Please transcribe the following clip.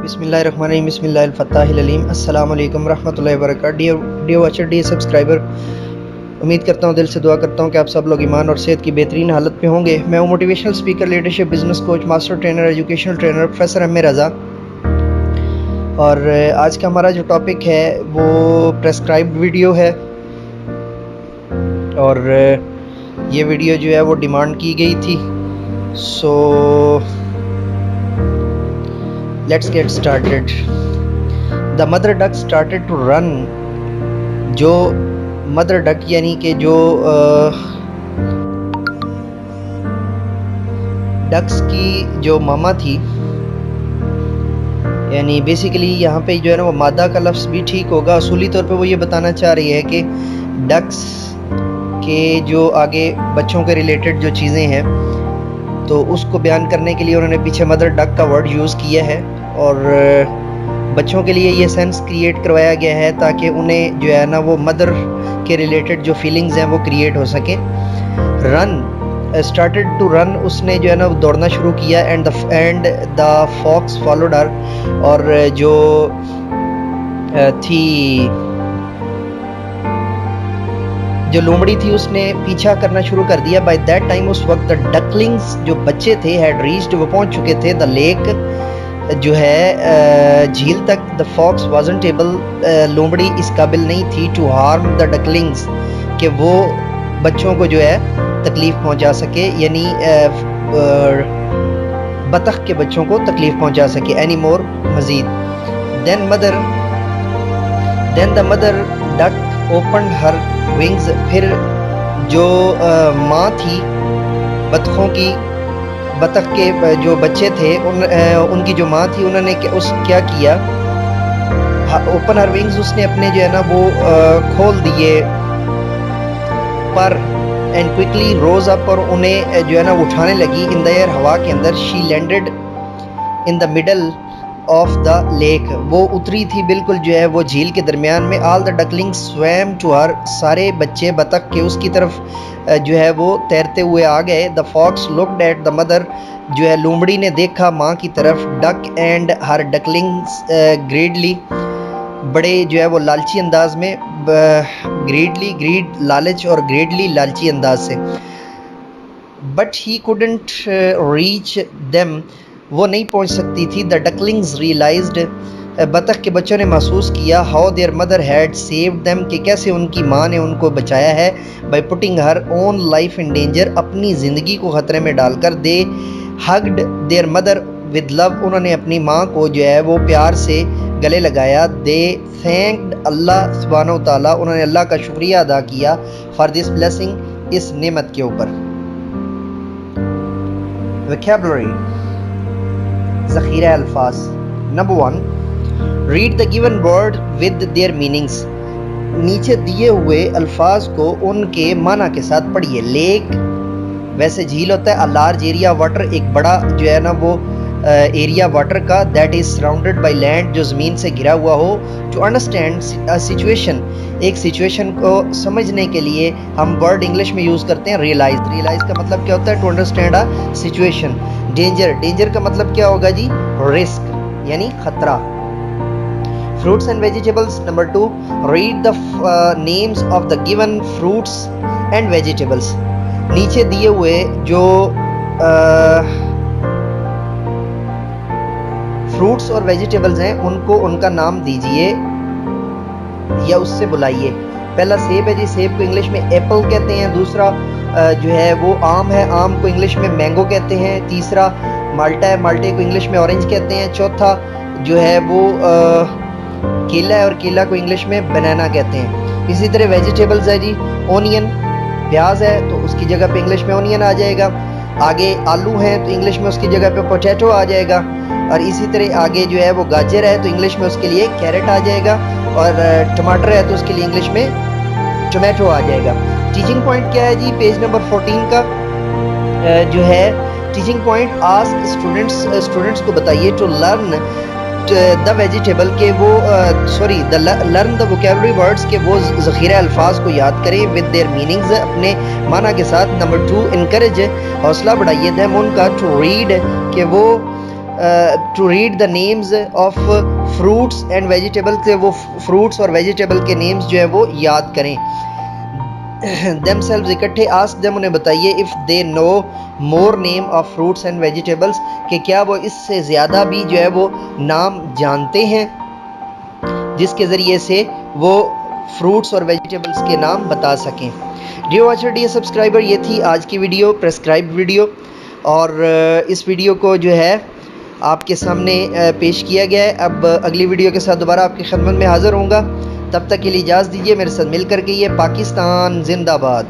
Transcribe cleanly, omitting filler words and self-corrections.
بسم اللہ الرحمن الرحیم، بسم اللہ الفتاح العلیم۔ السلام علیکم ورحمۃ اللہ وبرکاتہ۔ ڈیئر واچر، ڈیئر سبسکرائبر، امید کرتا ہوں، دل سے دعا کرتا ہوں کہ آپ سب لوگ ایمان اور صحت کی بہترین حالت پہ ہوں گے۔ میں ہوں motivational speaker, leadership, business coach, master trainer, educational trainer professor Ahmed Raza, اور آج کا ہمارا جو ٹاپک ہے وہ پریسکرائبڈ ویڈیو ہے، اور یہ ویڈیو جو ہے وہ ڈیمانڈ کی گئی تھی۔ So let's get started. The mother duck started to run. جو مدر ڈک یعنی کہ جو ڈکس کی جو ماما تھی، یعنی بیسیکلی یہاں پہ جو ہے نا وہ مادہ کا لفظ بھی ٹھیک ہوگا۔ اصولی طور پہ وہ یہ بتانا چاہ رہی ہے کہ ڈکس کے جو آگے بچوں کے ریلیٹڈ جو چیزیں ہیں تو اس کو بیان کرنے کے لیے انہوں نے پیچھے مدر ڈک کا ورڈ یوز کیا ہے، اور بچوں کے لیے یہ سینس کریٹ کروایا گیا ہے تاکہ انہیں جو ہے نا وہ مدر کے ریلیٹڈ جو فیلنگز ہیں وہ کریٹ ہو سکیں۔ رن اسٹارٹیڈ ٹو رن، اس نے جو ہے نا دوڑنا شروع کیا، اینڈ دا فاکس فالوڈ ہر، اور جو تھی جو لومڑی تھی اس نے پیچھا کرنا شروع کر دیا۔ بائی دیٹ ٹائم، اس وقت دا ڈکلنگز جو بچے تھے ہیڈ ریچڈ، وہ پہنچ چکے تھے دا لیک جو ہے جھیل تک۔ دا فاکس وازنٹ ایبل، لومڑی اس قابل نہیں تھی ٹو ہارم دا ڈکلنگز، کہ وہ بچوں کو جو ہے تکلیف پہنچا سکے، یعنی بطخ کے بچوں کو تکلیف پہنچا سکے اینی مور مزید۔ Then the mother duck opened her wings, پھر جو ماں تھی بطخوں کی، بطخ کے جو بچے تھے ان کی جو ماں تھی، انہوں نے کیا کیا، اوپن ہر ونگز، اس نے اپنے جو ہے نا وہ کھول دیے پر، اینڈ کوئکلی روز اپ، اور انہیں جو ہے نا وہ اٹھانے لگی، ان دا ایئر، ہوا کے اندر۔ She landed in the middle of the lake, وہ اتری تھی بالکل جو ہے وہ جھیل کے درمیان میں۔ آل دا ڈکلنگ سویم ٹو ہر، سارے بچے بطخ کے اس کی طرف جو ہے وہ تیرتے ہوئے آ گئے۔ The fox looked at the mother, جو ہے لومڑی نے دیکھا ماں کی طرف۔ ڈک اینڈ ہر ڈکلنگز گریڈلی، بڑے جو ہے وہ لالچی انداز میں، گریڈلی گریڈ لالچ، اور گریڈلی لالچی انداز سے۔ But he couldn't reach them, وہ نہیں پہنچ سکتی تھی۔ دا ڈکلنگز ریئلائزڈ، بطخ کے بچوں نے محسوس کیا، how their mother had saved them, کہ کیسے ان کی ماں نے ان کو بچایا ہے۔ By putting Hare own life in danger, اپنی زندگی کو خطرے میں ڈال کر۔ دے ہگڈ دیئر مدر ود لو، انہوں نے اپنی ماں کو جو ہے وہ پیار سے گلے لگایا۔ دے تھینکڈ اللہ سبحانہ و تعالیٰ، انہوں نے اللہ کا شکریہ ادا کیا، فار دس بلیسنگ، اس نعمت کے اوپر۔ ویکیبلری، ذخیرہ الفاظ۔ Number 1، read the given word with their meanings, نیچے دیے ہوئے الفاظ کو ان کے معنی کے ساتھ پڑھیے۔ لیک ویسے جھیل ہوتا ہے، لارج ایریا واٹر، ایک بڑا جو ہے نا وہ ایریا واٹر کا، that is surrounded by land, جو زمین سے گھرا ہوا ہو۔ ٹو انڈرسٹینڈ سچویشن، ایک سچویشن کو سمجھنے کے لیے ہم ورڈ انگلش میں یوز کرتے ہیں ریئلائز۔ ریئلائز کا مطلب کیا ہوتا ہے؟ To understand a situation. Danger, danger کا مطلب کیا ہوگا جی؟ رسک، یعنی خطرہ۔ Fruits and vegetables. Number 2، read the names of the given fruits and vegetables, نیچے دیے ہوئے جو فروٹس اور ویجیٹیبلز ہیں ان کو ان کا نام دیجئے یا اس سے بلائیے۔ پہلا سیب ہے جی، سیب کو انگلش میں ایپل کہتے ہیں۔ دوسرا جو ہے وہ آم ہے، آم کو انگلش میں مینگو کہتے ہیں۔ تیسرا مالٹا ہے، مالٹے کو انگلش میں اورنج کہتے ہیں۔ چوتھا جو ہے وہ کیلا ہے، اور کیلا کو انگلش میں بنانا کہتے ہیں۔ اسی طرح ویجیٹیبلز ہے جی، اونین، پیاز ہے تو اس کی جگہ پہ انگلش میں اونین آ جائے گا۔ آگے آلو ہیں تو انگلش میں اس کی جگہ پہ پوٹیٹو آ جائے گا، اور اسی طرح آگے جو ہے وہ گاجر ہے تو انگلش میں اس کے لیے کیرٹ آ جائے گا، اور ٹماٹر ہے تو اس کے لیے انگلش میں ٹومیٹو آ جائے گا۔ ٹیچنگ پوائنٹ کیا ہے جی؟ پیج نمبر 14 کا جو ہے ٹیچنگ پوائنٹ، آسک اسٹوڈنٹس کو بتائیے ٹو لرن دا ویجیٹیبل، کہ وہ لرن دا ووکیبلری ورڈس، کہ وہ ذخیرہ الفاظ کو یاد کریں ود دیئر میننگز، اپنے معنی کے ساتھ۔ نمبر 2، انکریج، حوصلہ بڑھائیے دیم ان کا ٹو ریڈ، کہ وہ to read the names of fruits and vegetable, کہ وہ فروٹس اور ویجیٹیبل کے نیمز جو ہیں وہ یاد کریں. دیم سیلوز اکٹھے، آسک دیم انہیں بتائیے، if they know more name of fruits and vegetables, کہ کیا وہ اس سے زیادہ بھی جو ہے وہ نام جانتے ہیں جس کے ذریعے سے وہ فروٹس اور ویجیٹیبلس کے نام بتا سکیں. ڈیئر واچر، ڈیئر سبسکرائبر، یہ تھی آج کی ویڈیو، پرسکرائب ویڈیو، اور اس ویڈیو کو جو ہے آپ کے سامنے پیش کیا گیا ہے. اب اگلی ویڈیو کے ساتھ دوبارہ آپ کی خدمت میں حاضر ہوں گا. تب تک کے لیے اجازت دیجیے. میرے ساتھ مل کر کے یہ پاکستان زندہ باد.